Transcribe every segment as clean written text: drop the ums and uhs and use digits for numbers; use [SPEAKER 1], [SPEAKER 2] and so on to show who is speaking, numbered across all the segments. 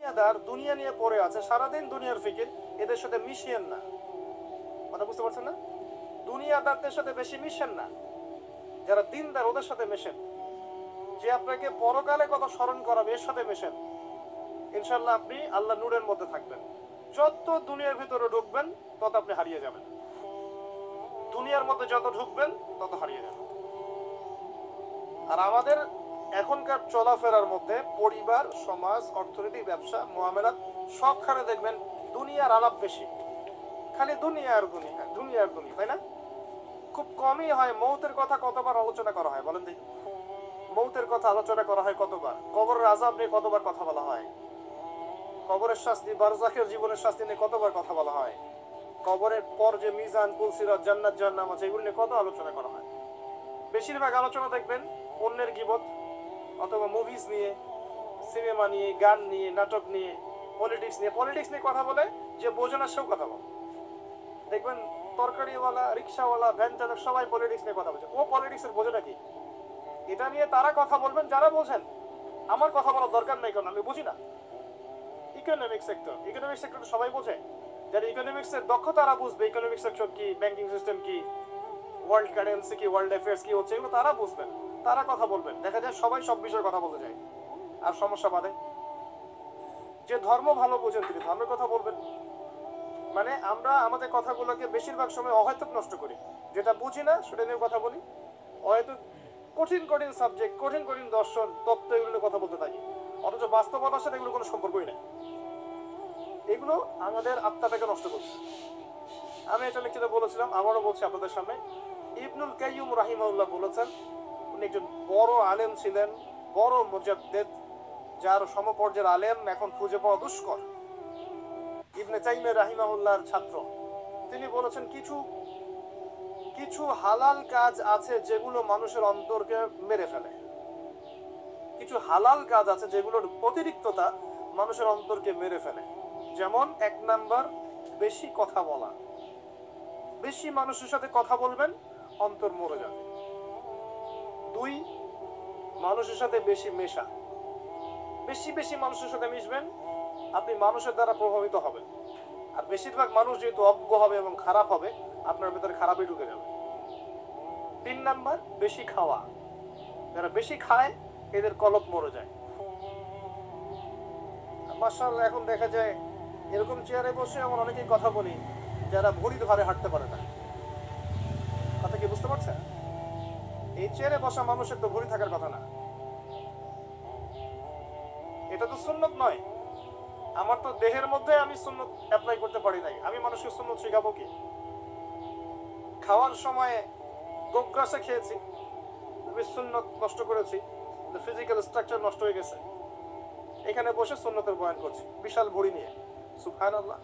[SPEAKER 1] দুনিয়াদার দুনিয়া নিয়ে পড়ে আছে, সারাদিন দুনিয়ার ফিকির, এদের সাথে মিশিয়েন না। কথা বুঝতে পারছেন না? দুনিয়াদারদের সাথে বেশি মিশেন না, যারা দিনদার ওদের সাথে মেশেন। যে আপনাকে পরকালে কথা স্মরণ করাবে এর সাথে মেশেন, ইনশাল্লাহ আপনি আল্লাহ নূরের মধ্যে থাকবেন। যত দুনিয়ার ভিতরে ঢুকবেন তত আপনি হারিয়ে যাবেন, দুনিয়ার মধ্যে যত ঢুকবেন তত হারিয়ে যাবেন। আর আমাদের এখনকার চলাফেরার মধ্যে পরিবার, সমাজ, অর্থনীতি, ব্যবসা, মুআমালাত সবখানে দেখবেন দুনিয়ার আলাপ বেশি, খালি দুনিয়া আর দুনিয়া, দুনিয়া আর দুনিয়া, তাই না? খুব কমই হয় মৌতের কথা কতবার আলোচনা করা হয় বলেন দেখি? মৌতের কথা আলোচনা করা হয় কতবার? কবরের আযাব নিয়ে কতবার কথা বলা হয়? কবরের শাস্তি, বারজাখের জীবনের শাস্তি নিয়ে কতবার কথা বলা হয়? কবরের পর যে মিজান, পুলসিরাত, জান্নাত জাহান্নাম আছে এগুলো নিয়ে কত আলোচনা করা হয়? বেশিরভাগ আলোচনা দেখবেন অন্যের গীবত অথবা মুভিজ নিয়ে, সিনেমা নিয়ে, গান নিয়ে, নাটক নিয়ে, পলিটিক্স নিয়ে। পলিটিক্স নিয়ে কথা বলে যে বোঝে না সেও কথা বলে। দেখবেন তরকারিওয়ালা, রিক্সাওয়ালা, ভ্যান চালক সবাই পলিটিক্স নিয়ে কথা বলছে। ও পলিটিক্সের বোঝে নাকি? এটা নিয়ে তারা কথা বলবেন যারা বোঝেন। আমার কথা বলার দরকার নেই, কারণ আমি বুঝি না। ইকোনমিক সেক্টর, ইকোনমিক সেক্টর সবাই বোঝে। যারা ইকোনমিক্সের দক্ষ তারা বুঝবে ইকোনমিক সেক্টর কি, ব্যাংকিং সিস্টেম কি, ওয়ার্ল্ড কারেন্সি কি, ওয়ার্ল্ড অ্যাফেয়ার্স কি হচ্ছে, এগুলো তারা বুঝবেন, তারা কথা বলবেন। দেখা যায় সবাই সব বিষয়ে কথা বলতে যায় আর সমস্যা বাঁধে। যে ধর্ম ভালো বোঝেন তিনি ধর্মের কথা বলবেন। মানে আমরা আমাদের কথাগুলোকে বেশিরভাগ সময় অহেতুক নষ্ট করি, যেটা বুঝি না সেটা নিয়ে কথা বলি। অহেতুক কঠিন কঠিন সাবজেক্ট, কঠিন কঠিন দর্শন, তত্ত্ব, এগুলো কথা বলতে থাকি, অথচ বাস্তবতার সাথে এগুলো কোনো সম্পর্কই নেই। এগুলো আমাদের আত্মাটাকে নষ্ট করছে। আমি এটা লিখিত বলেছিলাম, আবারও বলছি আপনাদের সামনে। ইবনুল কাইয়্যুম রাহিমাহুল্লাহ বলেছেন, উনি একজন বড় আলেম ছিলেন, বড় মুজাদ্দিদ, যার সমপর্যায়ের আলেম এখন খুঁজে পাওয়া দুষ্কর। ইবনে তাইমিয়া রাহিমাহুল্লাহর ছাত্র। তিনি বলেছেন কিছু কিছু হালাল কাজ আছে যেগুলো মানুষের অন্তরকে মেরে ফেলে। কিছু হালাল কাজ আছে যেগুলোর অতিরিক্ততা মানুষের অন্তরকে মেরে ফেলে। যেমন 1 নাম্বার, বেশি কথা বলা। বেশি মানুষের সাথে কথা বলবেন, অন্তর মরে যাবে। 2, মানুষের সাথে বেশি মেশা। বেশি বেশি মানুষের সাথে মিশবেন, আপনি মানুষের দ্বারা প্রভাবিত হবেন। আর বেশিরভাগ মানুষ যেহেতু অজ্ঞ হবে এবং খারাপ হবে, আপনার ভেতরে খারাপই ঢুকে যাবে। 3 নাম্বার, বেশি খাওয়া। যারা বেশি খায় এদের কলব মরে যায়। মাশাআল্লাহ, এখন দেখা যায় এরকম চেয়ারে বসে এমন অনেকেই কথা বলি যারা ভরির ভারে হাঁটতে পারে না। কথা কি বুঝতে পারছেন? এই চেয়ারে বসা মানুষের তো ভরি থাকার কথা না। এটা তো সুন্নত নয়। আমার তো দেহের মধ্যে আমি সুন্নত অ্যাপ্লাই করতে পারি নাই, আমি মানুষকে সুন্নত শেখাবো কি? খাওয়ার সময় গোগ্রাসে খেয়েছি, আমি সুন্নত নষ্ট করেছি, ফিজিক্যাল স্ট্রাকচার নষ্ট হয়ে গেছে। এখানে বসে সুন্নতের বয়ান করছি বিশাল ভরি নিয়ে। সুবহানাল্লাহ,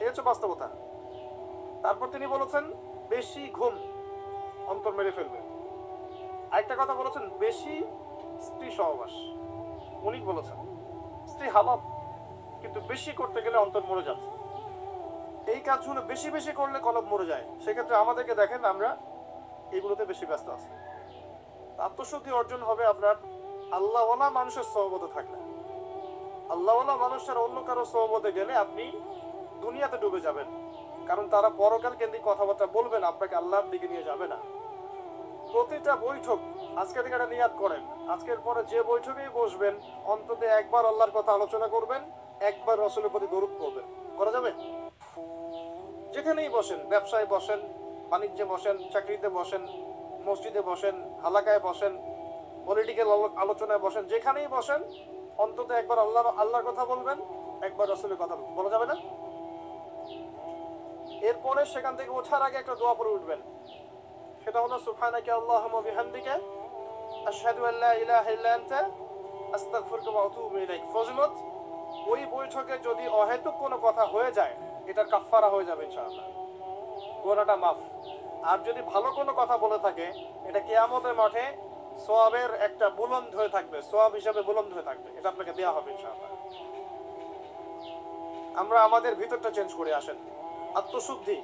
[SPEAKER 1] এই হচ্ছে বাস্তবতা। তারপর তিনি বলেছেন বেশি ঘুম অন্তর মেরে ফেলবে। আরেকটা কথা বলেছেন বেশি স্ত্রী সহবাস। উনি বলেছেন স্ত্রী হালাল, কিন্তু বেশি করতে গেলে অন্তর মরে যাবে। এই কাজগুলো বেশি বেশি করলে কলব মরে যায়। সেক্ষেত্রে আমাদেরকে দেখেন আমরা এগুলোতে বেশি ব্যস্ত আছি। আত্মশুদ্ধি অর্জন হবে আপনার আল্লাহওয়ালা মানুষের সহবতে থাকলে। আল্লাহওয়ালা মানুষের অন্য কারো সহবতে গেলে আপনি দুনিয়াতে ডুবে যাবেন, কারণ তারা পরকাল কেন্দ্রিক কথাবার্তা বলবেন, আপনাকে আল্লাহর দিকে নিয়ে যাবে না। প্রতিটা বৈঠক আজকে থেকে একটা নিয়াত করেন, আজকের পরে যে বৈঠকেই বসবেন অন্তত একবার আল্লাহর কথা আলোচনা করবেন, একবার রাসূলের প্রতি দরুদ পড়বেন। করা যাবে? যেখানেই বসেন, ব্যবসায় বসেন, বাণিজ্যে বসেন, চাকরিতে বসেন, মসজিদে বসেন, হালাকায় বসেন, পলিটিক্যাল আলোচনায় বসেন, যেখানেই বসেন অন্তত একবার আল্লাহর কথা বলবেন, একবার রাসূলের কথা বলা যাবে না? এরপরে সেখান থেকে ওঠার আগে একটা দোয়া পড়ে উঠবেন, সেটা হলো সুবহানাকা আল্লাহুম্মা বিহামদিকা আশহাদু আল্লা ইলাহা ইল্লা আনতা আস্তাগফিরুকা ওয়া আতুবু ইলাইক। ফজিলত, ওই বৈঠকে যদি অহেতুক কোনো কথা হয়ে যায় এটার কাফফারা হয়ে যাবে ইনশাআল্লাহ, গুনাহটা মাফ। আর যদি ভালো কোনো কথা বলে থাকে এটা কিয়ামতের মাঠে সওয়াবের একটা বুলন্দ হয়ে থাকবে, সওয়াব হিসাবে বুলন্দ হয়ে থাকবে, এটা আপনাকে দেয়া হবে ইনশাআল্লাহ। আমরা আমাদের ভিতরটা চেঞ্জ করে আসেন। আত্মশুদ্ধি,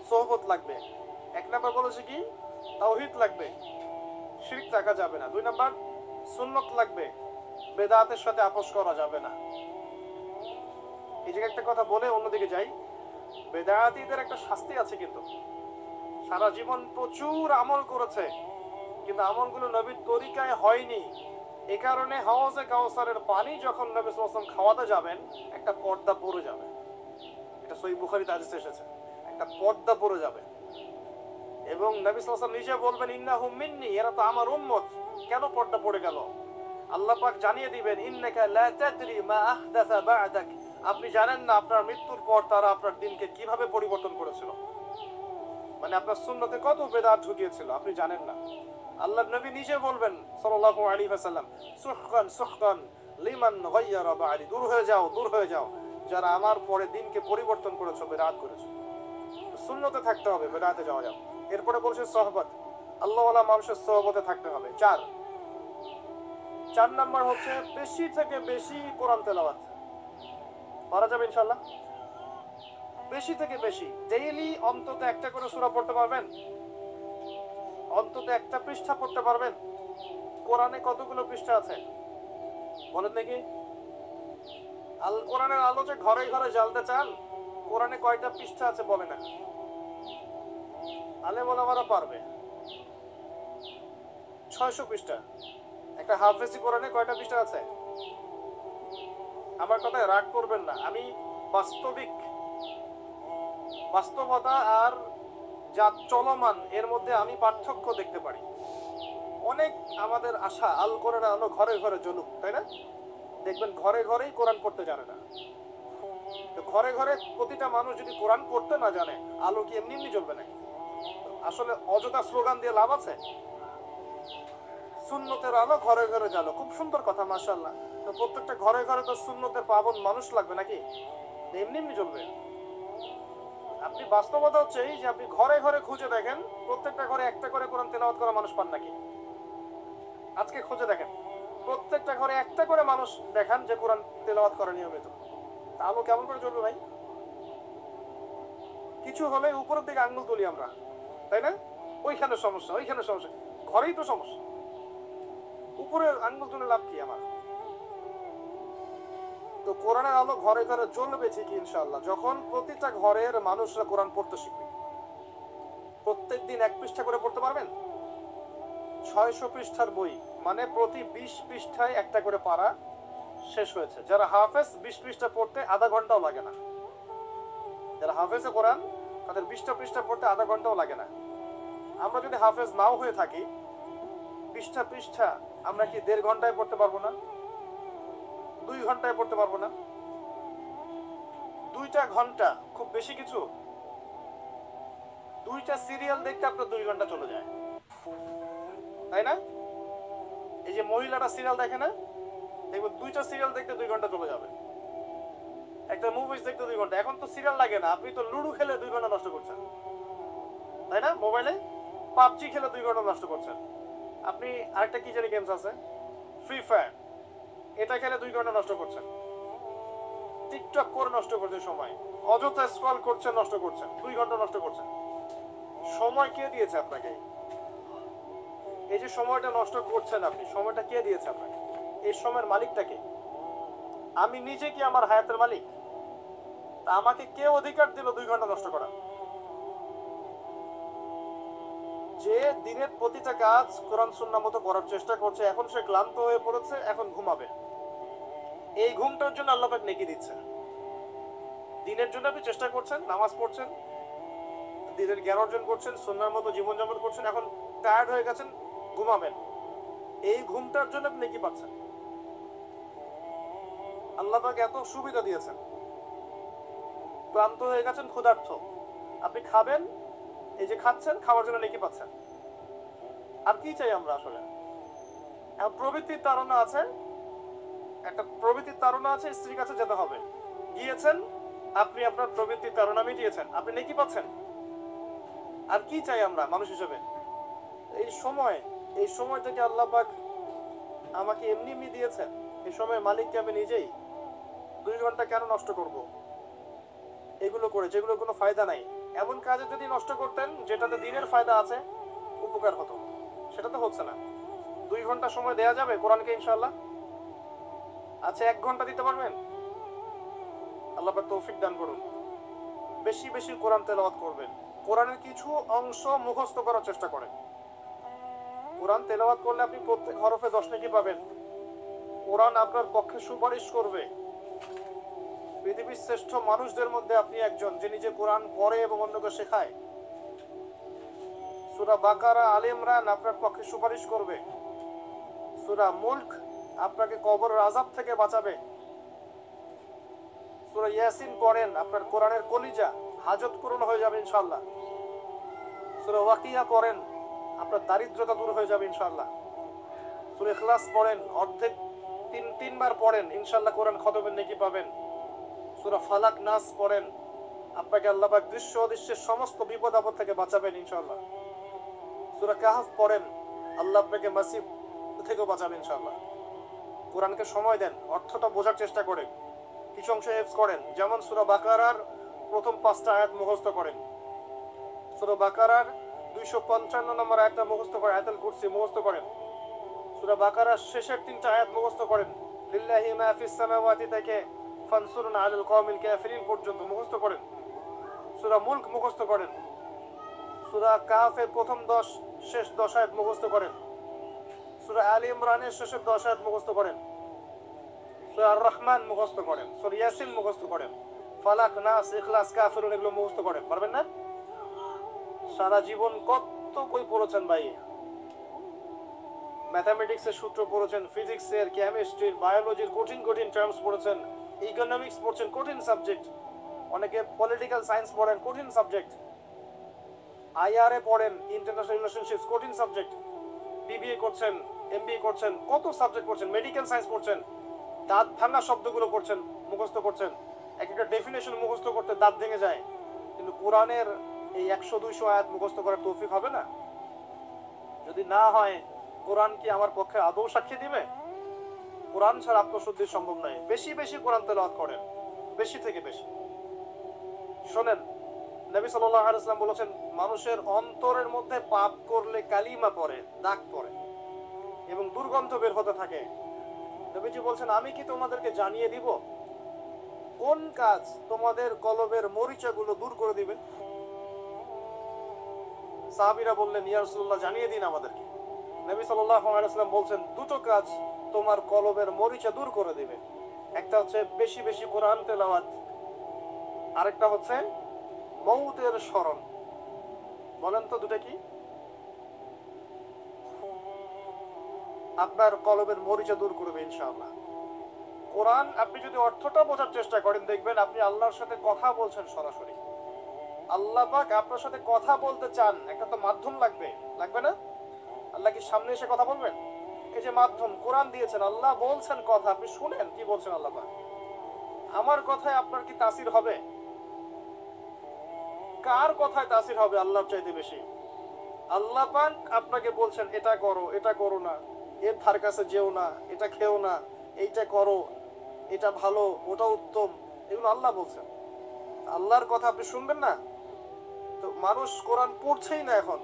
[SPEAKER 1] সোহবত লাগবে। 1 নাম্বার বলেছে কি? তাওহীদ লাগবে, শিরক রাখা যাবে না। 2 নাম্বার সুন্নত লাগবে, বেদাতের সাথে আপোষ করা যাবে না। এই জায়গায় একটা কথা বলে অন্যদিকে যাই, বেদাতীদের একটা শাস্তি আছে, কিন্তু সারা জীবন প্রচুর আমল করেছে কিন্তু আমলগুলো নবীর তরিকায় হয়নি। এ কারণে হাওজে কাউসারের পানি যখন নবী সাল্লাল্লাহু আলাইহি ওয়াসাল্লাম খাওয়াতে যাবেন, একটা পর্দা পড়ে যাবে। এটা সহিহ বুখারীতে হাদিস এসেছে, একটা পর্দা পড়ে যাবে। এবং নবী সাল্লাল্লাহু আলাইহি ওয়াসাল্লাম নিজে বলবেন, ইন্নাহুম মিন্নি, এরা তো আমার উম্মত। কেন পর্দা পড়ে গেল? আল্লাহ পাক জানিয়ে দিবেন, ইন্নাকা লা তাদরি মা আহদাসা বা'দাক, আপনি জানেন না আপনার মৃত্যুর পর তারা আপনার দিনকে কিভাবে পরিবর্তন করেছিল। মানে আপনার সুন্নতে কত বেদাত ঢুকিয়েছিল আপনি জানেন না। আল্লাহর নবী নিজে বলবেন সাল্লাল্লাহু আলাইহি ওয়াসাল্লাম, সুহকান সুহকান লিমান গায়্যারা বা'দি, দূর হয়ে যাও, দূর হয়ে যাও যারা আমার পরে দিনকে পরিবর্তন করেছো, বেদাত করেছো। সুন্নতে থাকতে হবে, বেদাতে যাওয়া যাবে। এরপরে বলছে সহবত, আল্লাহ ওয়ালা মানুষের সহবতে থাকতে হবে। চার নাম্বার হচ্ছে বেশি থেকে বেশি কোরআন তেলাওয়াত করা যাবে ইনশাআল্লাহ। বেশি থেকে বেশি ডেইলি অন্তত একটা করে সূরা পড়তে পারবেন, অন্তত একটা পৃষ্ঠা পড়তে পারবেন। কোরআনে কতগুলো পৃষ্ঠা আছে বলেন দেখি? কোরআনের আলো যে ঘরে ঘরে জ্বালতে চান, কোরআনে কয়টা পৃষ্ঠা আছে বলে না? আলেম ওলামারা পারবে। 600 পৃষ্ঠা। একটা হাফেজি কোরআনে কয়টা পৃষ্ঠা আছে? আমার কথায় রাগ করবেন না, আমি বাস্তবতা আর যা চলমান এর মধ্যে আমি পার্থক্য দেখতে পারি। অনেক আমাদের আশা আল কোরআন আলো ঘরে ঘরে জ্বলুক, তাই না? দেখবেন ঘরে ঘরেই কোরআন পড়তে জানে না। তো ঘরে ঘরে প্রতিটা মানুষ যদি কোরআন পড়তে না জানে, আলো কি এমনি এমনি জ্বলবে নাকি? আসলে অযথা স্লোগান দিয়ে লাভ আছে? সুন্নতের আলো ঘরে ঘরে জ্বালো, খুব সুন্দর কথা, মাশাআল্লাহ। তো প্রত্যেকটা ঘরে ঘরে তো সুন্নতের পাবন মানুষ লাগবে নাকি? এমনি এমনি জ্বলবে? আপনি বাস্তবতা হচ্ছে এই যে আপনি ঘরে ঘরে খুঁজে দেখেন, প্রত্যেকটা ঘরে একটা করে কোরআন তেলাওয়াত করা মানুষ পান নাকি? আজকে খুঁজে দেখেন, প্রত্যেকটা ঘরে একটা করে মানুষ দেখান যে কোরআন তেলাওয়াত করে নিয়মিত। আলো কেমন করে জ্বলবে ভাই? কিছু হলে উপরের দিকে আঙ্গুল তুলি আমরা, তাই না? ওইখানে সমস্যা, ওইখানে সমস্যা, ঘরেই তো সমস্যা। উপরে আঙ্গুল তুলে লাভ কি আমার? তো কোরআনের আলো ঘরে ঘরে জ্বলবে ঠিকই ইনশাআল্লাহ, যখন প্রতিটা ঘরের মানুষরা কোরআন পড়তে শিখবে। প্রত্যেকদিন 1 পৃষ্ঠা করে পড়তে পারবেন। 600 পৃষ্ঠার বই মানে প্রতি 20 পৃষ্ঠায় একটা করে পারা শেষ হয়েছে। যারা হাফেজ 20 পৃষ্ঠা পড়তে আধা ঘন্টাও লাগে না। যারা হাফেজে কোরআন তাদের 20টা পৃষ্ঠা পড়তে আধা ঘন্টাও লাগে না। আমরা যদি হাফেজ নাও হয়ে থাকি, পৃষ্ঠা আমরা কি 1.5 ঘন্টায় পড়তে পারবো না? 2 ঘন্টায় পড়তে পারবো না? 2টা ঘন্টা খুব বেশি কিছু? 2টা সিরিয়াল দেখতে আপনার 2 ঘন্টা চলে যায়, তাই না? এই যে মহিলারা সিরিয়াল দেখে না, দেখবো 2টা সিরিয়াল দেখতে 2 ঘন্টা চলে যাবে। একটা মুভিজ দেখতে 2 ঘন্টা। এখন তো সিরিয়াল লাগে না, আপনি তো লুডো খেলে 2 ঘন্টা নষ্ট করছেন, তাই না? মোবাইলে পাবজি খেলে 2 ঘন্টা নষ্ট করছেন। আপনি আরেকটা কি জানি গেমস আছে, ফ্রি ফায়ার, এটা খেলে 2 ঘন্টা নষ্ট করছেন। টিকটক করে নষ্ট করছেন সময়, অযথা স্ক্রল করছেন, নষ্ট করছেন, 2 ঘন্টা নষ্ট করছেন। সময় কে দিয়েছে আপনাকে? এই যে সময়টা নষ্ট করছেন আপনি, সময়টা কে দিয়েছে আপনাকে? এই সময়ের মালিকটা কে? আমি নিজে কি আমার হায়াতের মালিক? তা আমাকে কে অধিকার দিল 2 ঘন্টা নষ্ট করা? যে দিনের প্রতিটা কাজ কোরআন সুন্নাহ মতো করার চেষ্টা করছে, এখন সে ক্লান্ত হয়ে পড়েছে, এখন ঘুমাবে। এই ঘুমটার জন্য আল্লাহ পাক নেকি দিচ্ছে। দিনের জন্য আপনি চেষ্টা করছেন, নামাজ পড়ছেন, দিনের জ্ঞান অর্জন করছেন, সুন্নাহর মতো জীবনযাপন করছেন, এখন টায়ার্ড হয়ে গেছেন, ঘুমাবেন। এই ঘুমটার জন্য আপনি নেকি পাচ্ছেন। আল্লাহ পাক এত সুবিধা দিয়েছেন। ক্লান্ত হয়ে গেছেন, ক্ষুধার্ত, আপনি খাবেন, এই যে খাচ্ছেন, খাওয়ার জন্য নেকি পাচ্ছেন। আর কি চাই আমরা আসলে? এখন প্রবৃত্তির তাড়না আছে, একটা প্রবৃত্তির তাড়না আছে, স্ত্রীর কাছে যেতে হবে, গিয়েছেন, আপনি আপনার প্রবৃত্তির তাড়না মিটিয়েছেন, আপনি নেকি পাচ্ছেন। আর কি চাই আমরা মানুষ হিসেবে? এই সময়টাকে আল্লাহ পাক আমাকে এমনি এমনি দিয়েছেন, এই সময়ের মালিককে আমি নিজেই। 2 ঘন্টা কেন নষ্ট করব এগুলো করে, যেগুলো কোনো ফায়দা নাই? এমন কাজে যদি নষ্ট করতেন যেটাতে দিনের ফায়দা আছে, উপকার হতো, সেটা তো হচ্ছে না। 2 ঘন্টা সময় দেয়া যাবে কোরআনকে ইনশাআল্লাহ? আচ্ছা, 1 ঘন্টা দিতে পারবেন? আল্লাহ পাক তৌফিক দান করুন। বেশি বেশি কোরআন তেলাওয়াত করবেন। কোরআনের কিছু অংশ মুখস্থ করার চেষ্টা করেন। কোরআন তেলাওয়াত করলে আপনি প্রত্যেক হরফে 10 নেকি পাবেন। কোরআন আপনার পক্ষে সুপারিশ করবে। পৃথিবীর শ্রেষ্ঠ মানুষদের মধ্যে আপনি একজন, যে নিজে কোরআন পড়ে এবং অন্যকে শেখায়। সূরা বাকারা, আলে ইমরান আপনার পক্ষে সুপারিশ করবে। সূরা মুলক আপনাকে কবরের আযাব থেকে বাঁচাবে। সূরা ইয়াসিন পড়েন, আপনার কোরআনের কলিজা হাজত পূরণ হয়ে যাবে ইনশাআল্লাহ। সূরা ওয়াকিয়া পড়েন, আপনার দারিদ্রতা দূর হয়ে যাবে ইনশাআল্লাহ। সূরা ইখলাস পড়েন, অর্ধেক তিনবার পড়েন, ইনশাআল্লাহ কোরআন খতমের নেকি পাবেন। সূরা ফালাক, নাস পড়েন, আপনাকে আল্লাহ পাক দৃশ্য অদৃশ্যের সমস্ত বিপদ আপদ থেকে বাঁচাবেন ইনশাআল্লাহ। সূরা কাহফ পড়েন, আল্লাহ আপনাকে মাসিব থেকে বাঁচাবেন ইনশাআল্লাহ। কোরআনকে সময় দেন, অর্থটা বোঝার চেষ্টা করেন, কিছু অংশ হেফজ করেন। যেমন সূরা বাকারার প্রথম 5টা আয়াত মুখস্থ করেন, সূরা বাকারার 255 নম্বর আয়াতটা মুখস্থ করেন, আয়াতুল কুরসি মুখস্থ করেন। সূরা বাকারার শেষের 3টা আয়াত মুখস্থ করেন, লিল্লাহি মা ফিস সামাওয়াতি থেকে ফানসুরনা আলাল কওমিল কাফিরিন পর্যন্ত মুখস্থ করেন। সূরা মুলক মুখস্থ করেন। সূরা কাহফের প্রথম 10 শেষ 10 আয়াত মুখস্থ করেন। সূরা আলে ইমরানের শেষের 10 আয়াত মুখস্থ করেন। সূরা আর রহমান মুখস্থ করেন। সূরা ইয়াসিন মুখস্থ করেন। ফালাক, নাস, ইখলাস, কাফিরুন এগুলো মুখস্থ করেন। পারবেন না? সারা জীবন কত বই পড়েছেন ভাই। ম্যাথমেটিক্সের সূত্র পড়েছেন, ফিজিক্সের, কেমিস্ট্রির, বায়োলজির কঠিন কঠিন টার্মস পড়েছেন, ইকোনমিক্স পড়ছেন, কঠিন সাবজেক্ট। অনেকে পলিটিক্যাল সায়েন্স পড়েন, কঠিন সাবজেক্ট। আইআরএ পড়েন, ইন্টারন্যাশনাল রিলেশনশিপস, কঠিন সাবজেক্ট। বিবিএ করছেন, এমবিএ করছেন, কত সাবজেক্ট পড়ছেন, মেডিকেল সায়েন্স পড়ছেন, দাঁত ভাঙা শব্দগুলো পড়ছেন, মুখস্থ করছেন। এক একটা ডেফিনেশন মুখস্থ করতে দাঁত ভেঙে যায়। কিন্তু কোরআনের এই 100-200 আয়াত মুখস্থ করার তৌফিক হবে না? যদি না হয়, কোরআন কি আমার পক্ষে আদৌ সাক্ষী দিবে? কোরআন ছাড়া আত্মশুদ্ধি সম্ভব নয়। বেশি বেশি কোরআন তেলাওয়াত করেন, বেশি থেকে বেশি। শোনেন, নবী সাল্লাল্লাহু আলাইহি ওয়াসাল্লাম বলেছেন, মানুষের অন্তরের মধ্যে পাপ করলে কালিমা পড়ে, দাগ পড়ে এবং দুর্গন্ধ বের হতে থাকে। নবীজি বলছেন, আমি কি তোমাদেরকে জানিয়ে দিব কোন কাজ তোমাদের কলবের মরিচাগুলো দূর করে দিবে? সাহাবীরা বললেন, ইয়া রাসূলুল্লাহ, জানিয়ে দিন আমাদেরকে। নবী সাল্লাল্লাহু আলাইহি ওয়াসাল্লাম বলছেন, দুটো কাজ তোমার কলবের মরিচা দূর করে দিবে। একটা হচ্ছে বেশি বেশি কোরআন তেলাওয়াত, আরেকটা হচ্ছে মউতের স্মরণ। বলেন তো দুটো কি? আপনার কলবের মরিচা দূর করবে ইনশাআল্লাহ। কোরআন আপনি যদি অর্থটা বোঝার চেষ্টা করেন, দেখবেন আপনি আল্লাহর সাথে কথা বলছেন সরাসরি। আল্লাহ পাক আপনার সাথে কথা বলতে চান, একটা তো মাধ্যম লাগবে, লাগবে না? আল্লাহ কি সামনে এসে কথা বলবেন? এই যে মাধ্যম কোরআন দিয়েছেন, আল্লাহ বলছেন কথা, আপনি শুনেন কি বলছেন আল্লাহ পাক। আমার কথায় আপনার কি তাসির হবে? কার কথায় তাসির হবে আল্লাহর চাইতে বেশি? আল্লাহ পাক আপনাকে বলছেন, এটা করো, এটা করো না, এর ধার কাছে যেও না, এটা খেও না, এইটা করো, এটা ভালো, ওটা উত্তম, এগুলো আল্লাহ বলছেন। আল্লাহর কথা আপনি শুনবেন না? তো মানুষ কোরআন পড়ছেই না এখন।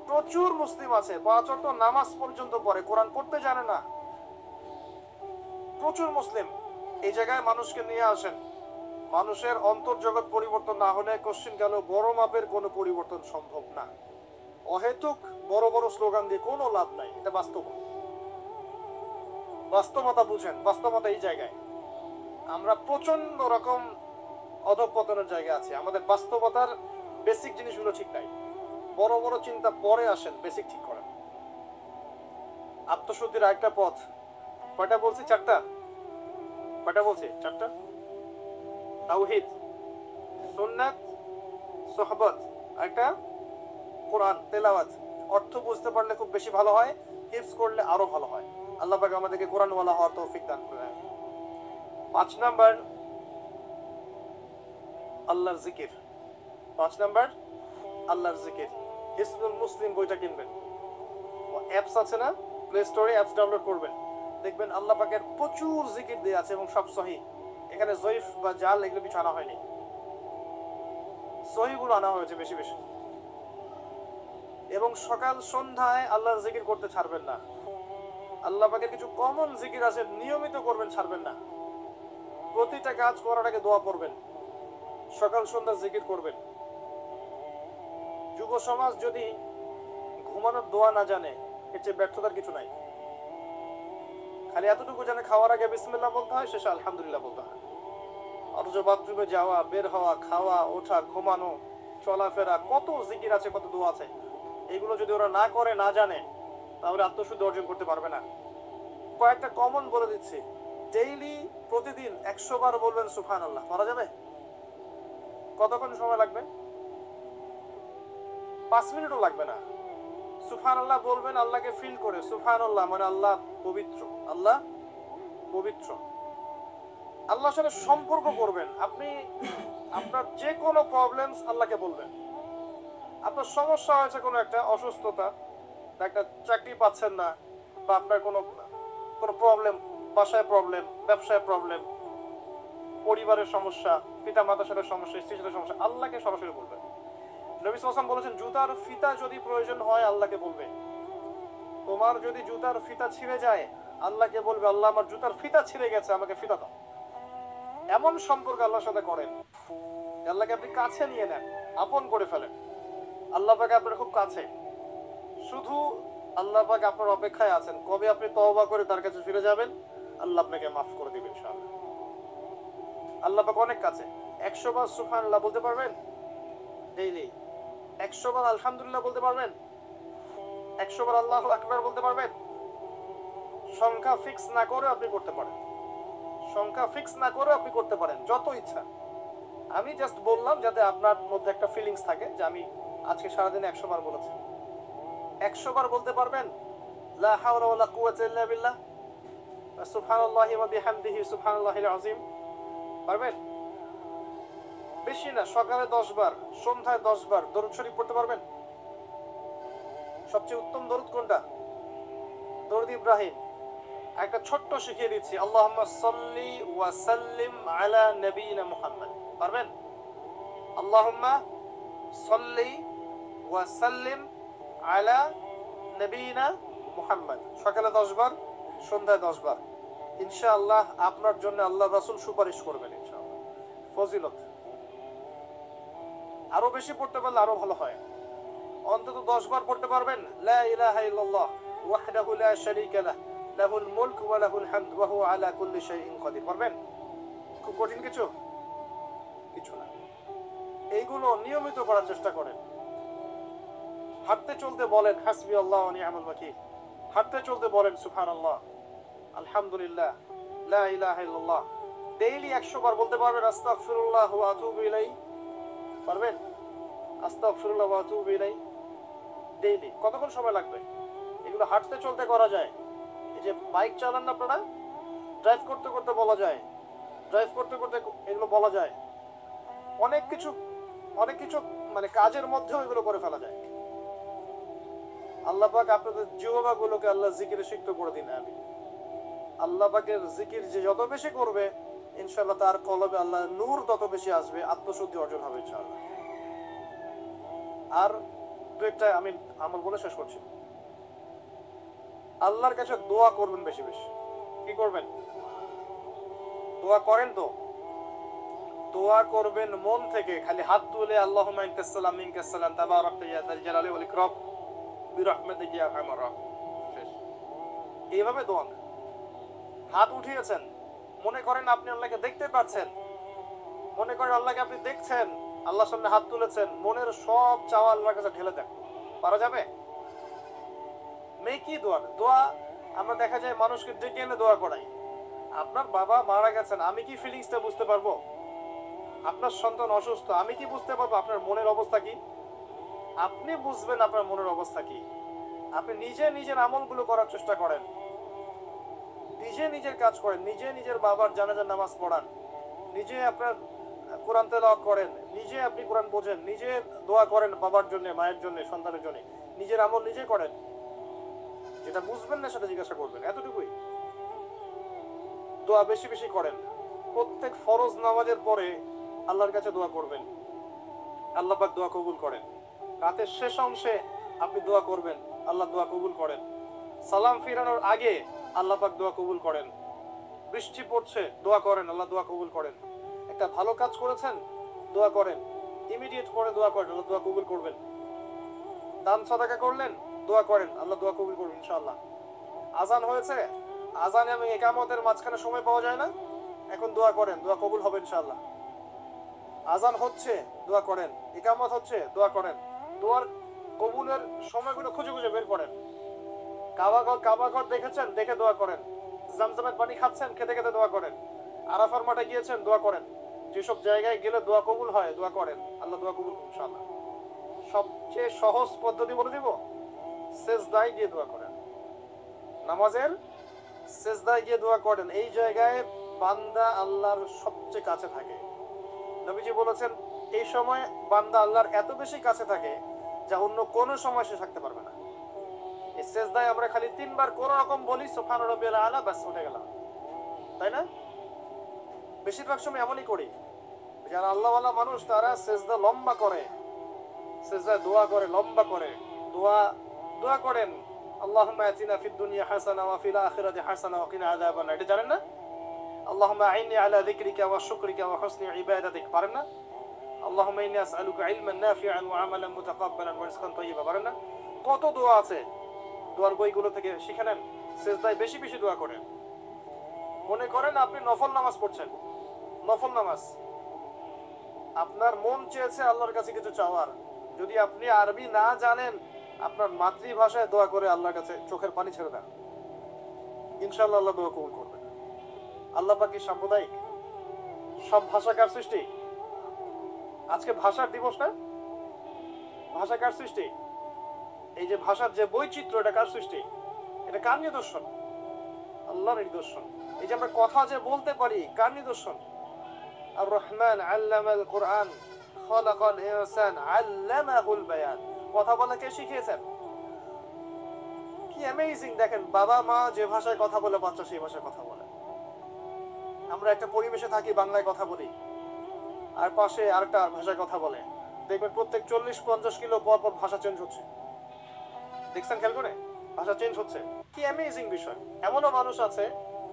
[SPEAKER 1] প্রচুর মুসলিম আছে 5 ওয়াক্ত নামাজ পর্যন্ত পড়ে, কোরআন পড়তে জানে না। প্রচুর মুসলিম। এই জায়গায় মানুষকে নিয়ে আসেন। মানুষের অন্তর্জগৎ পরিবর্তন না হলে কোশ্চিন গেল বড় মাপের কোনো পরিবর্তন সম্ভব না। অহেতুক বড় বড় স্লোগান দিয়ে কোনো লাভ নাই। এটা বাস্তব, বাস্তবতা বুঝেন। বাস্তবতা এই জায়গায় আমরা প্রচন্ড রকম অধঃপতনের জায়গায় আছে। আমাদের বাস্তবতার বেসিক জিনিসগুলো ঠিক নাই। বড় বড় চিন্তা পরে আসেন, বেসিক ঠিক করেন। আত্মশুদ্ধির একটা পথ, কয়টা বলছি? 4টা। কয়টা বলছি? 4টা। তাওহীদ, সুন্নাত, সুহবত, একটা কোরআন তেলাওয়াত। অর্থ বুঝতে পারলে খুব বেশি ভালো হয়, হিফজ করলে আরো ভালো হয়। আল্লাহ পাক আমাদেরকে কোরআনওয়ালা হওয়ার তৌফিক দান করেন। 5 নাম্বার আল্লাহর জিকির। 5 নাম্বার আল্লাহর জিকির। হিসনুল মুসলিম বইটা কিনবেন, অ্যাপস আছে না, প্লে স্টোরে অ্যাপস ডাউনলোড করবেন, দেখবেন আল্লাহ পাকের প্রচুর জিকির দেয়া আছে এবং সব সহিহ। এখানে জয়ীফ বা জাল এগুলো কিছু আনা হয়নি, সহিহগুলো আনা হয়েছে বেশি বেশি। এবং সকাল সন্ধ্যায় আল্লাহর জিকির করতে ছাড়বেন না। আল্লাহ পাকের কিছু কমন জিকির আছে, নিয়মিত করবেন, ছাড়বেন না। প্রতিটা কাজ করার আগে দোয়া করবেন, সকাল সন্ধ্যা জিকির করবেন। যুব সমাজ যদি ঘুমানোর দোয়া না জানে, এর চেয়ে ব্যর্থতার কিছু নাই। খালি এতটুকু জানে খাওয়ার আগে বিসমিল্লাহ বলতে হয়, শেষে আলহামদুলিল্লাহ বলতে হয়। অথচ বাথরুমে যাওয়া, বের হওয়া, খাওয়া, ওঠা, ঘুমানো, চলাফেরা, কত জিকির আছে, কত দোয়া আছে, এগুলো যদি ওরা না করে, না জানে, তাহলে আত্মশুদ্ধি অর্জন করতে পারবে না। কয়েকটা কমন বলে দিচ্ছি। ডেইলি প্রতিদিন 100 বার বলবেন সুবহানাল্লাহ। পারা যাবে? কতক্ষণ সময় লাগবে? 5 মিনিটও লাগবে না। সুবহানাল্লাহ বলবেন আল্লাহকে ফিল করে। সুবহানাল্লাহ মানে আল্লাহ পবিত্র, আল্লাহ পবিত্র। আল্লাহর সাথে সম্পর্ক করবেন। আপনি আপনার যে কোনো প্রবলেমস আল্লাহকে বলবেন। আপনার সমস্যা হয়েছে, কোনো একটা অসুস্থতা, একটা চাকরি পাচ্ছেন না, বা আপনার কোনো কোনো প্রবলেম, বাসায় প্রবলেম, ব্যবসায় প্রবলেম, পরিবারের সমস্যা, পিতা মাতার সাথে সমস্যা, স্ত্রীর সাথে সমস্যা, আল্লাহকে সরাসরি বলবেন। নবী সাল্লাল্লাহু আলাইহি ওয়াসাল্লাম বলেছেন, জুতার ফিতা যদি প্রয়োজন হয় আল্লাহকে বলবে। তোমার যদি জুতার ফিতা ছিঁড়ে যায়, আল্লাহকে বলবে, আল্লাহ আমার জুতার ফিতা ছিঁড়ে গেছে, আমাকে ফিতা দাও। এমন সম্পর্ক আল্লাহর সাথে করেন, আল্লাহকে আপনি কাছে নিয়ে নেন, আপন করে ফেলেন। আল্লাহ পাক আপনার খুব কাছে। শুধু আল্লাহ পাক আপনার অপেক্ষায় আছেন, কবে আপনি তওবা করে তার কাছে ফিরে যাবেন, আল্লাহ আপনাকে মাফ করে দিবেন ইনশাআল্লাহ। আল্লাহ পাক অনেক কাছে। 100 বার সুবহানাল্লাহ বলতে পারবেন ডেইলি? 100 বার আলহামদুলিল্লাহ বলতে পারবেন? 100 বার আল্লাহু আকবার বলতে পারবেন? সংখ্যা ফিক্স না করে আপনি করতে পারেন, সংখ্যা ফিক্স না করে আপনি করতে পারেন, যত ইচ্ছা। আমি জাস্ট বললাম যাতে আপনার মধ্যে একটা ফিলিংস থাকে যে আমি আজকে সারাদিনে 100 বার বলেছি। 100 বার বলতে পারবেন লা হাওলা ওয়ালা কুওয়াতা ইল্লা বিল্লাহ, সুবহানাল্লাহি ওয়া বিহামদিহি সুবহানাল্লাহিল আযীম? পারবেন? বেশি না, সকালে 10 বার, সন্ধ্যায় 10 বার দরুদ শরীফ পড়তে পারবেন? সবচেয়ে উত্তম দরুদ কোনটা? দরুদ ইব্রাহিম। একটা ছোট্ট শিখিয়ে দিচ্ছি, আল্লাহুম্মা সাল্লি ওয়া সাল্লিম আলা নবিয়িনা মুহাম্মদ। পারবেন? আল্লাহুম্মা সাল্লি ওয়া সাল্লিম আলা নবিয়িনা মুহাম্মদ। সকালে 10 বার, সন্ধ্যায় 10 বার। ইনশাআল্লাহ আপনার জন্য আল্লাহ রাসূল সুপারিশ করবেন ইনশাআল্লাহ। ফজিলত। আরো বেশি পড়তে পারলে আরো ভালো হয়। অন্তত 10 বার পড়তে পারবেন লা ইলাহা ইল্লাল্লাহ ওয়াহদাহু লা শারীকা লাহ লাহুল মুলক ওয়া লাহুল হামদ ওয়া হুয়া আলা কুল্লি শাইইন কাদির। পারবেন? খুব কঠিন কিছু কিছু না। এইগুলো নিয়মিত করার চেষ্টা করেন। হাঁটতে চলতে বলেন হাসবি আল্লাহ ওয়া নি'মাল ওয়াকিল। হাঁটতে চলতে বলেন সুবহানাল্লাহ, আলহামদুলিল্লাহ, লা ইলাহা ইল্লাল্লাহ। ডেইলি 100 বার বলতে পারবেন আস্তাগফিরুল্লাহ ওয়া আতুবু ইলাইহি। পারবেন? আস্তাগফিরুল্লাহ ওয়া আতুবু ইলাইহি ডেইলি। কতক্ষণ সময় লাগবে? এগুলো হাঁটতে চলতে করা যায়। এই যে বাইক চালান না আপনারা, ড্রাইভ করতে করতে বলা যায়, ড্রাইভ করতে করতে এগুলো বলা যায়। অনেক কিছু মানে কাজের মধ্যেও এগুলো করে ফেলা যায়। আল্লাহ পাক আপনাদের জিহ্বাগুলোকে আল্লাহ জিকিরে সিক্ত করে দিন। আমি আল্লাহ পাকের জিকির যে যত বেশি করবে, ইনশাআল্লাহ তার কলবে আল্লাহ নূর তত বেশি আসবে, আত্মশুদ্ধি অর্জন হবে ইনশাআল্লাহ। আর দু একটা আমি আমল বলে শেষ করছি। আল্লাহর কাছে দোয়া করবেন বেশি বেশি। কি করবেন? দোয়া করেন তো? দোয়া করবেন মন থেকে, খালি হাত তুলে আল্লাহুম্মা আনতাস সালাম মিনকাস সালাম তাবারাকতা ইয়া যাল জালালি ওয়াল ইকরাম বিরহমাতিকা ইয়া আরহামার রাহিমিন। এইভাবে দোয়া না। হাত উঠিয়েছেন, মনে করেন আপনি আল্লাহকে দেখতে পাচ্ছেন, মনে করেন আল্লাহকে আপনি দেখছেন, আল্লাহর সামনে হাত তুলেছেন, মনের সব চাওয়া আল্লাহর কাছে ঢেলে দেন। পারা যাবে? মেকি দোয়া। দোয়া আমরা দেখা যায় মানুষকে ডেকে এনে দোয়া করাই। আপনার বাবা মারা গেছেন, আমি কি ফিলিংসটা বুঝতে পারবো? আপনার সন্তান অসুস্থ, আমি কি বুঝতে পারবো আপনার মনের অবস্থা কি? আপনি বুঝবেন আপনার মনের অবস্থা কি। আপনি নিজে নিজের আমলগুলো করার চেষ্টা করেন, নিজে নিজের কাজ করেন, নিজে নিজের বাবার জানাজার নামাজ পড়ান, নিজে আপনার কোরআন তেলাওয়াত করেন, নিজে আপনি কোরআন বোঝেন, নিজে দোয়া করেন বাবার জন্য, মায়ের জন্য, সন্তানের জন্য। নিজের আমল নিজে করেন। যেটা বুঝবেন না সেটা জিজ্ঞাসা করবেন, এতটুকুই। দোয়া বেশি বেশি করেন। প্রত্যেক ফরজ নামাজের পরে আল্লাহর কাছে দোয়া করবেন, আল্লাহ পাক দোয়া কবুল করেন। রাতের শেষ অংশে আপনি দোয়া করবেন, আল্লাহ দোয়া কবুল করেন। সালাম ফিরানোর আগে আল্লাহ পাক দোয়া কবুল করেন। বৃষ্টি পড়ছে, দোয়া করেন, আল্লাহ দোয়া কবুল করেন। একটা ভালো কাজ করেছেন, দোয়া করেন। ইমিডিয়েট পরে দোয়া করেন, আল্লাহ দোয়া কবুল করবেন। দান সাদাকা করলেন, দোয়া করেন, আল্লাহ দোয়া কবুল করবেন ইনশাআল্লাহ। আজান হয়েছে, আজানে এবং ইকামতের মাঝখানে সময় পাওয়া যায় না, এখন দোয়া করেন, দোয়া কবুল হবে ইনশাআল্লাহ। আজান হচ্ছে, দোয়া করেন। ইকামত হচ্ছে, দোয়া করেন। দোয়ার কবুলের সময়গুলো খুঁজে খুঁজে বের করেন। কাবাঘর দেখেছেন, দেখে দোয়া করেন। জামজামের পানি খাচ্ছেন, খেতে খেতে দোয়া করেন। আরাফার মাঠে গিয়েছেন, দোয়া করেন। যেসব জায়গায় গেলে দোয়া কবুল হয়, দোয়া করেন, আল্লাহ দোয়া কবুল করুন ইনশাআল্লাহ। সবচেয়ে সহজ পদ্ধতি বলে দিব, সেজদায় গিয়ে দোয়া করেন। নামাজের সেজদায় গিয়ে দোয়া করেন। এই জায়গায় বান্দা আল্লাহর সবচেয়ে কাছে থাকে। নবীজি বলেছেন, এই সময় বান্দা আল্লাহর এত বেশি কাছে থাকে যা অন্য কোনো সময় সে থাকতে পারবে না। এই সেজদায় আমরা খালি 3 বার কোন রকম বলি সুবহান রাব্বিয়াল আলা, বাস উঠে গেলাম, তাই না? বেশিরভাগ সময় এমনই করি। যারা আল্লাহওয়ালা মানুষ তারা সেজদা লম্বা করে, সেজদায় দোয়া করে, লম্বা করে দোয়া করেন। আল্লাহুম্মা আতিনা ফিদ দুনিয়া হাসানা ওয়া ফিল আখিরাতি হাসানা ওয়া কিনা আযাবান নার। এটা জানেন না? আল্লাহুম্মা আইন্নি আলা যিকরিকা ওয়া শুকরিকা ওয়া হুসনি ইবাদাতিক, পারেন না? আল্লাহুম্মা ইন্নী আসআলুকা ইলমান নাফিআন ওয়া আমালান মুতাকাব্বালান ওয়া রিজকান তাইয়্যিবা, পারেন না? কত দোয়া আছে, দোয়ার বইগুলো থেকে শিখে নেন। সেজদায় বেশি বেশি দোয়া করেন। মনে করেন আপনি নফল নামাজ পড়ছেন, নফল নামাজ, আপনার মন চেয়েছে আল্লাহর কাছে কিছু চাওয়ার। যদি আপনি আরবি না জানেন, আপনার মাতৃভাষায় দোয়া করে আল্লাহর কাছে চোখের পানি ছেড়ে দেন, ইনশাআল্লাহ আল্লাহ দোয়া কবুল করবেন। আল্লাহ পাক কি সাম্প্রদায়িক? সব ভাষা কার সৃষ্টি? আজকে ভাষার দিবস না? ভাষা কার সৃষ্টি? এই যে ভাষার যে বৈচিত্র্য, এটা কার সৃষ্টি? এটা কার নিদর্শন? আল্লাহর নিদর্শন। এই যে আমরা কথা যে বলতে পারি, কার নিদর্শন? আর রহমান আল্লামাল কোরআন খালাকাল ইনসান আল্লামাহুল বায়ান। কথা বলা কে শিখিয়েছেন? কি অ্যামেজিং! দেখেন, বাবা মা যে ভাষায় কথা বলে, বাচ্চা সেই ভাষায় কথা বলে। আমরা একটা পরিবেশে থাকি, বাংলায় কথা বলি, আর পাশে আরেকটা ভাষায় কথা বলে। দেখবেন প্রত্যেক 40-50 কিলো পর পর ভাষা চেঞ্জ হচ্ছে। দেখছেন খেয়াল করে? ভাষা চেঞ্জ হচ্ছে। কি অ্যামেজিং বিষয়! এমনও মানুষ আছে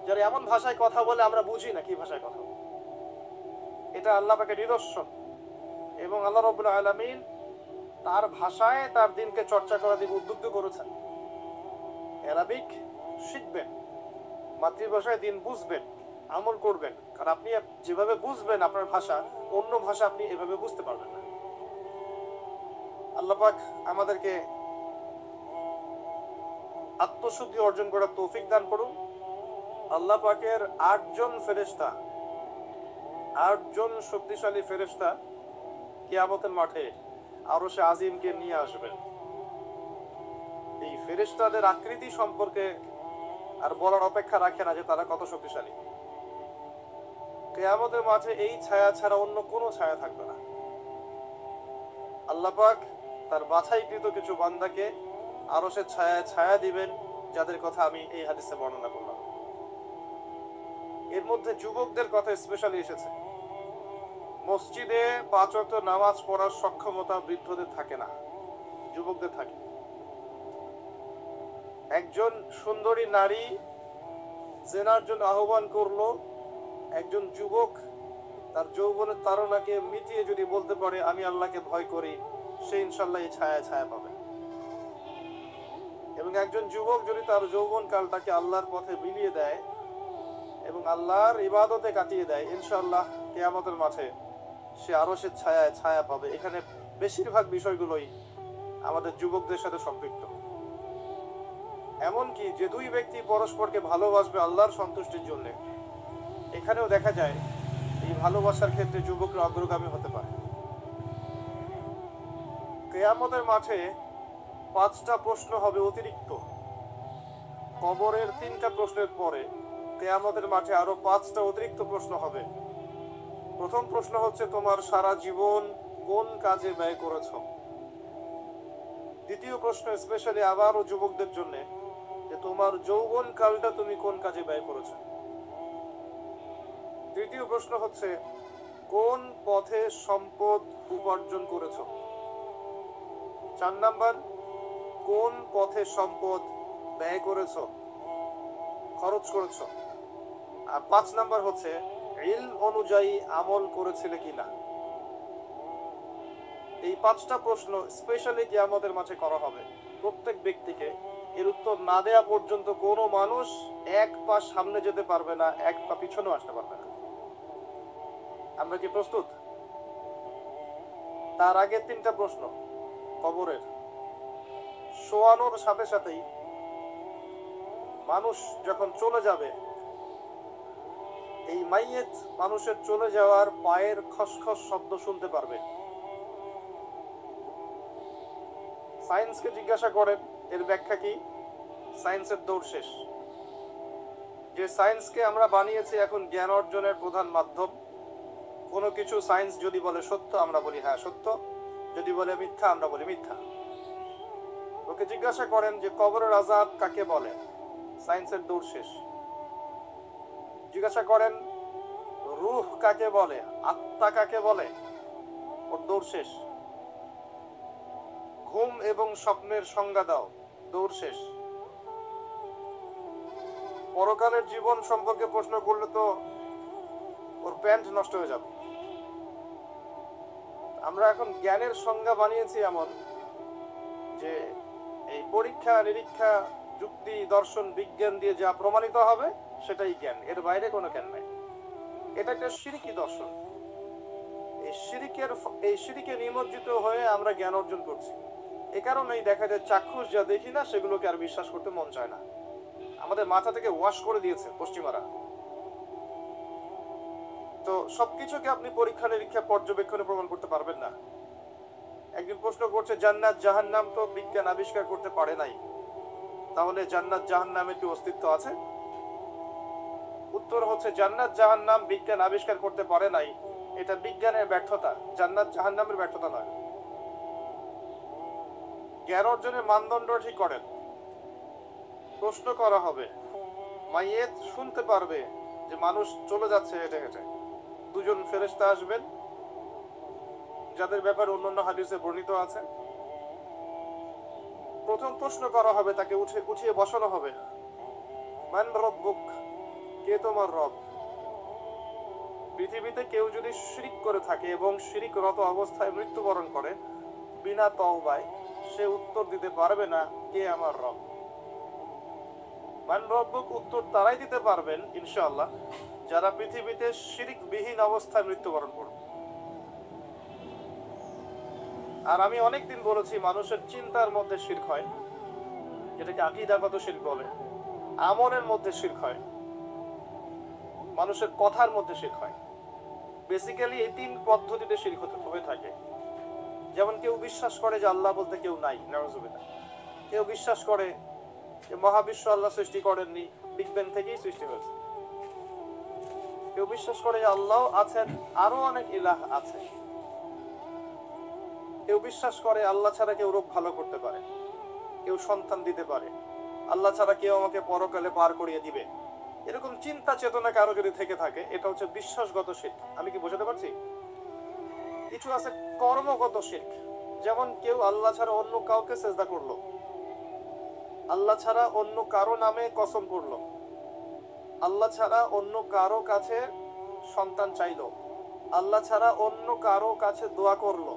[SPEAKER 1] যারা এমন ভাষায় কথা বলে আমরা বুঝি না কি ভাষায় কথা বলে। এটা আল্লাহ পাকের নিদর্শন। এবং আল্লাহ রাব্বুল আলামিন তার ভাষায় তার দিনকে চর্চা করার দিকে উদ্বুদ্ধ করেছেন। আরবিক শিখবেন, মাতৃভাষায় দিন বুঝবেন, আমল করবেন। কারণ আপনি যেভাবে বুঝবেন আপনার ভাষা, অন্য ভাষা আপনি এভাবে বুঝতে পারবেন না। আল্লাহ পাক আমাদেরকে আত্মশুদ্ধি অর্জন করার তৌফিক দান করুন। আল্লাহ পাকের 8 জন ফেরেশতা, 8 জন শক্তিশালী ফেরেশতা কিয়ামতের মাঠে আরশে আজিমকে নিয়ে আসবেন। এই ফেরেশতাদের আকৃতি সম্পর্কে আর বলার অপেক্ষা রাখে না যে তারা কত শক্তিশালী। কিয়ামতের মাঠে এই ছায়া ছাড়া অন্য কোনো ছায়া থাকবে না। আল্লাহ পাক তার বাছাইকৃত কিছু বান্দাকে আরশের ছায়ায় ছায়া দিবেন, যাদের কথা আমি এই হাদিসে বর্ণনা করলাম। এর মধ্যে যুবকদের কথা স্পেশালি এসেছে। মসজিদে 5 ওয়াক্ত নামাজ পড়ার সক্ষমতা বৃদ্ধদের থাকে না, যুবকদের থাকে। একজন সুন্দরী নারী জেনার জন্য আহ্বান করলো, একজন যুবক তার যৌবনের তাড়নাকে মিটিয়ে যদি বলতে পারে আমি আল্লাহকে ভয় করি, সে ইনশাআল্লাহ এই ছায়া ছায়া পাবে। এবং একজন যুবক যদি তার যৌবন কালটাকে আল্লাহর পথে বিলিয়ে দেয় এবং আল্লাহর ইবাদতে কাটিয়ে দেয়, ইনশাআল্লাহ কিয়ামতের মাঠে সে আরশের ছায়ায় ছায়া পাবে। এখানে বেশিরভাগ বিষয়গুলোই আমাদের যুবকদের সাথে সম্পৃক্ত। এমনকি যে 2 ব্যক্তি পরস্পরকে ভালোবাসবে আল্লাহর সন্তুষ্টির জন্য, এখানেও দেখা যায় এই ভালোবাসার ক্ষেত্রে যুবকরা অগ্রগামী হতে পারে। কিয়ামতের মাঠে 5টা প্রশ্ন হবে অতিরিক্ত। কবরের 3টা প্রশ্নের পরে কিয়ামতের মাঠে আরো 5টা অতিরিক্ত প্রশ্ন হবে। প্রথম প্রশ্ন হচ্ছে, তোমার সারা জীবন কোন কাজে ব্যয় করেছো? দ্বিতীয় প্রশ্ন স্পেশালি আবারও যুবকদের জন্য, যে তোমার যৌবন কালটা তুমি কোন কাজে ব্যয় করেছো? তৃতীয় প্রশ্ন হচ্ছে, কোন পথে সম্পদ উপার্জন করেছো? 4 নাম্বার, কোন পথে সম্পদ ব্যয় করেছো, খরচ করেছো। আর 5 নাম্বার হচ্ছে ইলম অনুযায়ী আমল করেছিলে কিনা। এই 5টা প্রশ্ন স্পেশালি কিয়ামতের মাঠে করা হবে প্রত্যেক ব্যক্তিকে। এর উত্তর না দেয়া পর্যন্ত কোনো মানুষ এক পা সামনে যেতে পারবে না, এক পা পিছনেও আসতে পারবে না। আমরা কি প্রস্তুত? তার আগে 3টা প্রশ্ন কবরের। শোয়ানোর সাথে সাথেই মানুষ যখন চলে যাবে, এই মাইয়েত মানুষের চলে যাওয়ার পায়ের খসখস শব্দ শুনতে পারবে। সায়েন্সকে জিজ্ঞাসা করেন এর ব্যাখ্যা কি? সায়েন্সের দৌড় শেষ। যে সায়েন্সকে আমরা বানিয়েছি এখন জ্ঞান অর্জনের প্রধান মাধ্যম। কোনো কিছু সায়েন্স যদি বলে সত্য, আমরা বলি হ্যাঁ সত্য, যদি বলে মিথ্যা, আমরা বলি মিথ্যা। ওকে জিজ্ঞাসা করেন যে কবরের আযাব কাকে বলে, সায়েন্সের দৌড় শেষ। জিজ্ঞাসা করেন রূহ কাকে বলে, আত্মা কাকে বলে, ওর দৌড় শেষ। ঘুম এবং স্বপ্নের সংজ্ঞা দাও, দৌড় শেষ। পরকালের জীবন সম্পর্কে প্রশ্ন করলে তো ওর প্যান্ট নষ্ট হয়ে যাবে। আমরা এখন জ্ঞানের সংজ্ঞা বানিয়েছি এমন যে এই পরীক্ষা নিরীক্ষা, যুক্তি, দর্শন, বিজ্ঞান দিয়ে যা প্রমাণিত হবে সেটাই জ্ঞান, এর বাইরে কোনো জ্ঞান নাই। এটা একটা শিরকি দর্শন। এই শিরকে নিমজ্জিত হয়ে আমরা জ্ঞান অর্জন করছি। এ কারণেই দেখা যায় চাক্ষুষ যা দেখি না সেগুলোকে আর বিশ্বাস করতে মন চায় না। আমাদের মাথা থেকে ওয়াশ করে দিয়েছে পশ্চিমারা। তো সবকিছুকে আপনি পরীক্ষা নিরীক্ষা পর্যবেক্ষণে প্রমাণ করতে পারবেন না। একদিন প্রশ্ন করছে জান্নাত জাহান্নাম তো বিজ্ঞান আবিষ্কার করতে পারে নাই, তাহলে জান্নাত জাহান্নামের কি অস্তিত্ব আছে? উত্তর হচ্ছে জান্নাত জাহান্নাম বিজ্ঞান আবিষ্কার করতে পারে নাই, এটা বিজ্ঞানের ব্যর্থতা, জান্নাত জাহান্নামের ব্যর্থতা নয়। জ্ঞান অর্জনের মানদণ্ড ঠিক করেন। প্রশ্ন করা হবে, মাইয়েত শুনতে পারবে যে মানুষ চলে যাচ্ছে হেঁটে হেঁটে। 2জন ফেরেশতা আসবেন যাদের ব্যাপারে অন্যান্য হাদিসে বর্ণিত আছে। প্রথম প্রশ্ন করা হবে, তাকে উঠিয়ে বসানো হবে, মান রব্বুক, কে তোমার রব? পৃথিবীতে কেউ যদি শিরক করে থাকে এবং শিরকরত অবস্থায় মৃত্যুবরণ করে বিনা তওবায়, সে উত্তর দিতে পারবে না কে আমার রব। মান রব্বুক উত্তর তারাই দিতে পারবেন ইনশাআল্লাহ যারা পৃথিবীতে শিরকবিহীন অবস্থায় মৃত্যুবরণ করবে। আর আমি অনেকদিন বলেছি মানুষের চিন্তার মধ্যে শিরক হয়, যেটাকে আকীদাগত শিরক বলে। আমলের মধ্যে শিরক হয়, মানুষের কথার মধ্যে শিরক হয়। বেসিক্যালি এই 3 পদ্ধতিতে শিরক হয়ে থাকে। যেমন কেউ বিশ্বাস করে যে আল্লাহ বলতে কেউ নাই, নাউযুবিল্লাহ। কেউ বিশ্বাস করে যে মহাবিশ্ব আল্লাহ সৃষ্টি করেননি, বিগ ব্যাং থেকেই সৃষ্টি হয়েছে। কেউ বিশ্বাস করে যে আল্লাহ আছেন, আরো অনেক ইলাহ আছে। কেউ বিশ্বাস করে আল্লাহ ছাড়া কেউ রোগ ভালো করতে পারে, কেউ সন্তান দিতে পারে, আল্লাহ ছাড়া কেউ আমাকে পরকালে পার করিয়ে দিবে। এরকম চিন্তা চেতনা কারো যদি থেকে থাকে, এটা হচ্ছে বিশ্বাসগত শিরক। আমি কি বোঝাতে পারছি? কিছু আছে কর্মগত শিরক। যেমন কেউ আল্লাহ ছাড়া অন্য কাউকে সেজদা করলো, আল্লাহ ছাড়া অন্য কারো নামে কসম করলো, আল্লাহ ছাড়া অন্য কারো কাছে সন্তান চাইলো, আল্লাহ ছাড়া অন্য কারো কাছে দোয়া করলো,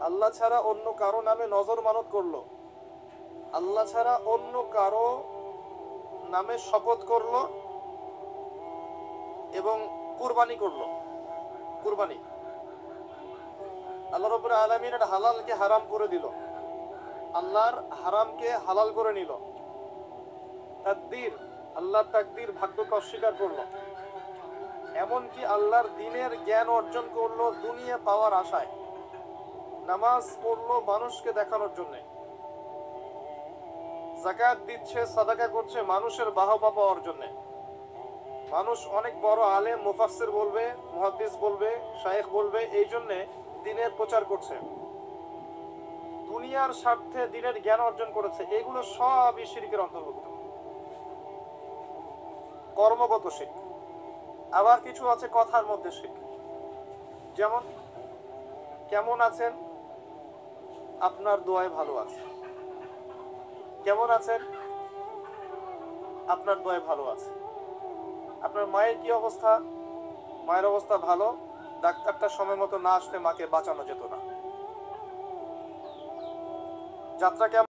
[SPEAKER 1] আল্লাহ ছাড়া অন্য কারো নামে নজর মানত করলো, আল্লাহ ছাড়া অন্য কারো নামে শপথ করলো এবং কুরবানি করলো। কুরবানি আল্লাহ রাব্বুল আলামিন হালালকে হারাম করে দিল, আল্লাহর হারামকে হালাল করে নিল। তাকদীর, আল্লাহর তাকদীর, ভাগ্যকে অস্বীকার করলো। এমনকি আল্লাহর দ্বীনের জ্ঞান অর্জন করলো দুনিয়া পাওয়ার আশায়। নামাজ পড়লো মানুষকে দেখানোর জন্য, যাকাত দিচ্ছে, সাদাকা করছে মানুষের বাহবা পাওয়ার জন্য। মানুষ অনেক বড় আলেম, মুফাসসির বলবে, মুহাদ্দিস বলবে, শায়েখ বলবে, এই জন্য দ্বীনের প্রচার করছে। দুনিয়ার স্বার্থে দ্বীনের জ্ঞান অর্জন করেছে। এগুলো সবই শিরকের অন্তর্ভুক্ত, কর্মগত শিরক। আবার কিছু আছে কথার মধ্যে শিরক। যেমন কেমন আছেন, আপনার দোয়ায় ভালো আছে। কেমন আছেন, আপনার দোয়ায় ভালো আছে। আপনার মায়ের কি অবস্থা? মায়ের অবস্থা ভালো, ডাক্তারটা সময় মতো না আসলে মাকে বাঁচানো যেত না। যাত্রা কেমন?